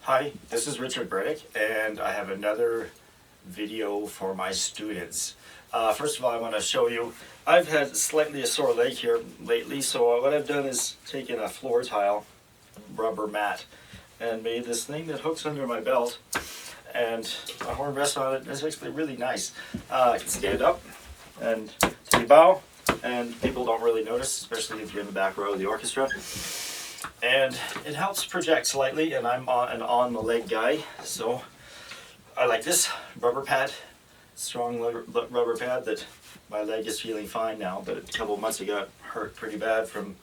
Hi, this is Richard Burdick, and I have another video for my students. First of all, I want to show you, I've had slightly a sore leg here lately, so what I've done is taken a floor tile, rubber mat, and made this thing that hooks under my belt, and a horn rests on it. It's actually really nice. I can stand up and take a bow, and people don't really notice, especially if you're in the back row of the orchestra. And it helps project slightly, and I'm an on-the-leg guy, so I like this rubber pad, strong rubber pad that my leg is feeling fine now, but a couple of months ago it hurt pretty bad from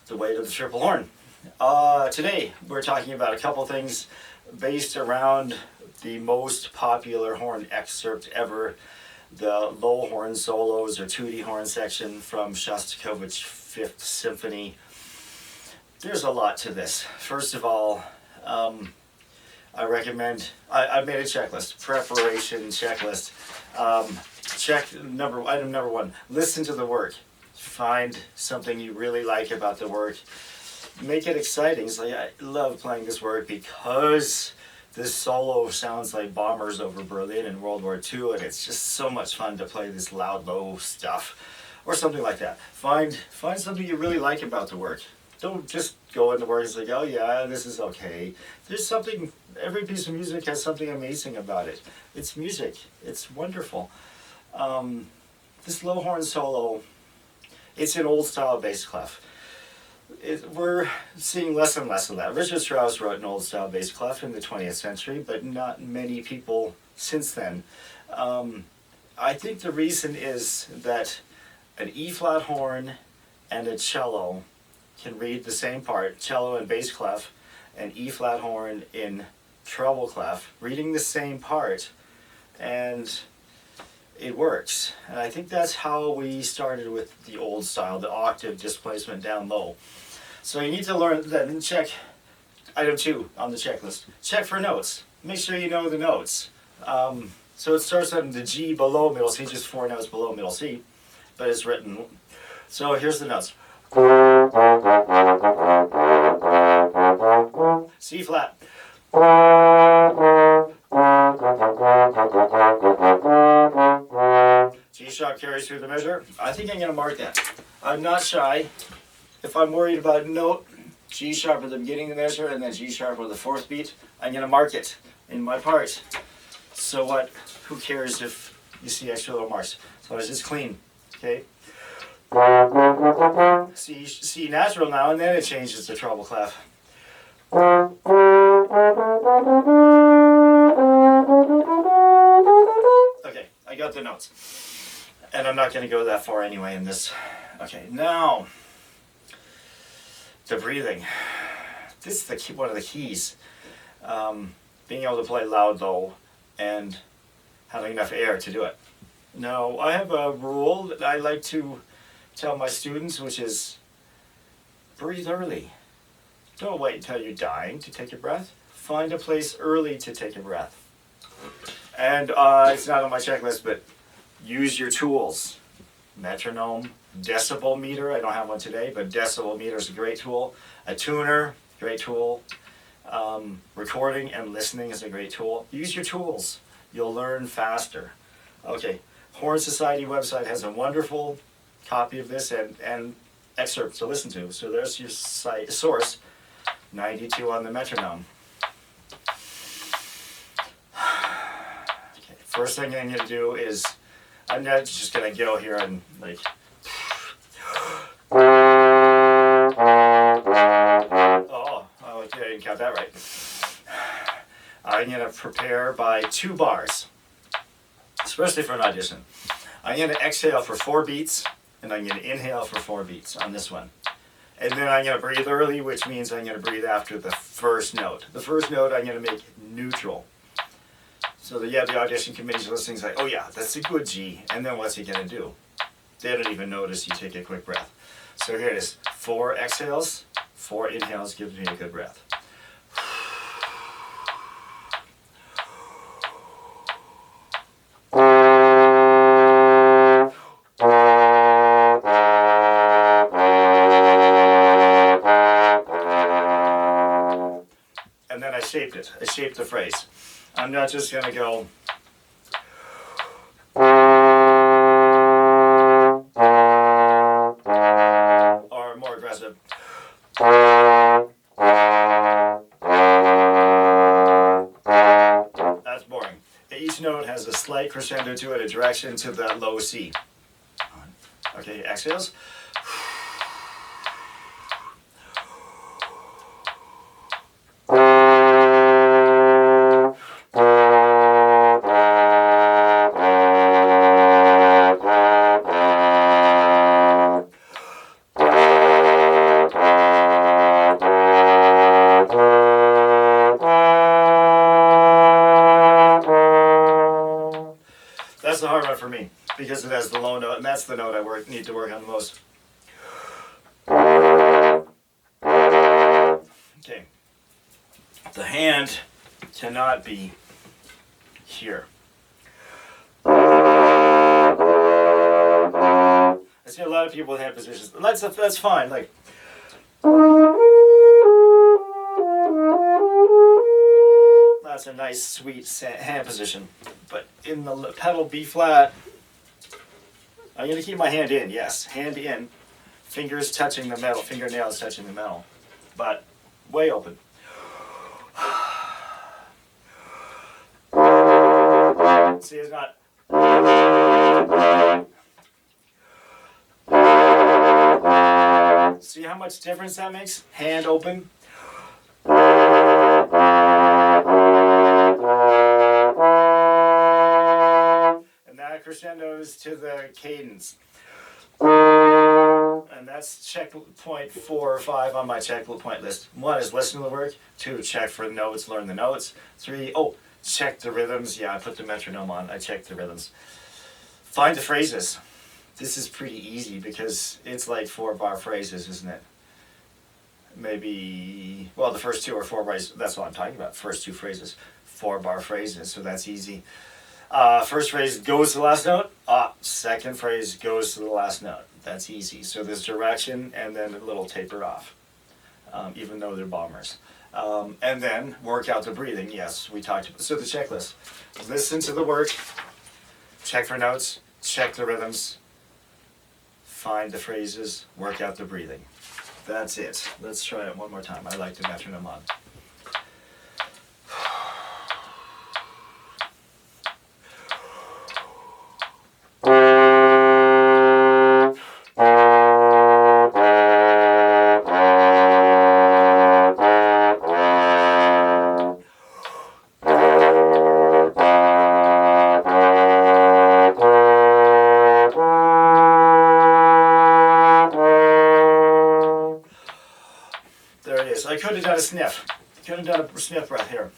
the weight of the triple horn. Today we're talking about a couple things based around the most popular horn excerpt ever, the low horn solos or tutti horn section from Shostakovich Fifth Symphony. There's a lot to this. First of all, I recommend, I've made a checklist, preparation checklist. Item number one, listen to the work. Find something you really like about the work. Make it exciting. It's like, I love playing this work because this solo sounds like bombers over Berlin in World War II, and it's just so much fun to play this loud, low stuff, or something like that. Find something you really like about the work. Don't just go into work and say, oh yeah, this is okay. There's something, every piece of music has something amazing about it. It's music, it's wonderful. This low horn solo, it's an old style bass clef. We're seeing less and less of that. Richard Strauss wrote an old style bass clef in the 20th century, but not many people since then. I think the reason is that an E flat horn and a cello can read the same part, cello and bass clef, and E flat horn in treble clef, reading the same part, and it works. And I think that's how we started with the old style, the octave displacement down low. So you need to learn that and check item 2 on the checklist. Check for notes. Make sure you know the notes. So it starts on the G below middle C, just 4 notes below middle C, but it's written. So here's the notes. C flat. G sharp carries through the measure. I think I'm going to mark that. I'm not shy. If I'm worried about a note, G sharp at the beginning of the measure and then G sharp on the 4th beat, I'm going to mark it in my part. So what? Who cares if you see extra little marks? So it's just clean. Okay? C natural now, and then it changes to treble clef. Okay, I got the notes. And I'm not going to go that far anyway in this. Okay, now, the breathing. This is the key, one of the keys. Being able to play loud, low, and having enough air to do it. Now, I have a rule that I like to tell my students, which is breathe early. Don't wait until you're dying to take a breath. Find a place early to take a breath. And it's not on my checklist, but use your tools. Metronome, decibel meter, I don't have one today, but decibel meter is a great tool. A tuner, great tool. Recording and listening is a great tool. Use your tools. You'll learn faster. Okay, Horn Society website has a wonderful copy of this and excerpts to listen to. So there's your source, 92 on the metronome. Okay, first thing I'm going to do is, I'm not just going to go here and like, okay, I didn't count that right. I'm going to prepare by 2 bars, especially for an audition. I'm going to exhale for 4 beats, and I'm going to inhale for 4 beats on this one. And then I'm going to breathe early, which means I'm going to breathe after the first note. The first note I'm going to make neutral. So that, yeah, the audition committee's listening, like, oh yeah, that's a good G. And then what's he going to do? They don't even notice you take a quick breath. So here it is. 4 exhales, 4 inhales gives me a good breath. shaped it. I shaped the phrase. I'm not just going to go. Or more aggressive. That's boring. Each note has a slight crescendo to it, a direction to that low C. Okay, exhales. That's the hard one for me because it has the low note, and that's the note I need to work on the most. Okay. The hand cannot be here. I see a lot of people with hand positions. That's fine. Like. That's a nice, sweet hand position. But in the pedal B flat, I'm going to keep my hand in, yes. Hand in. Fingers touching the metal, fingernails touching the metal. But way open. See, it's not. See how much difference that makes? Hand open. Crescendos to the cadence. And that's checkpoint 4 or 5 on my checkpoint list. 1 is listen to the work. 2, check for the notes, learn the notes. 3, check the rhythms. Yeah, I put the metronome on. I checked the rhythms. Find the phrases. This is pretty easy because it's like 4-bar phrases, isn't it? Maybe, well, the first 2 are 4 bars. That's what I'm talking about. First 2 phrases, 4-bar phrases. So that's easy. First phrase goes to the last note. Second phrase goes to the last note. That's easy. So there's direction and then a little taper off, even though they're bombers. And then work out the breathing. Yes, we talked about. So the checklist. Listen to the work. Check for notes. Check the rhythms. Find the phrases. Work out the breathing. That's it. Let's try it one more time. I like the metronome on. There it is. I could have done a sniff. Could have done a sniff breath here.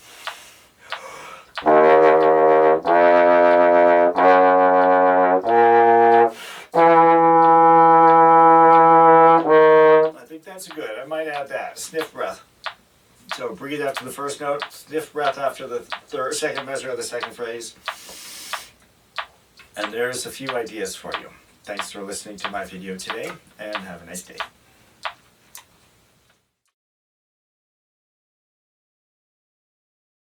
I think that's good. I might add that. Sniff breath. So breathe after the first note, sniff breath after the second measure of the second phrase. And there's a few ideas for you. Thanks for listening to my video today, and have a nice day.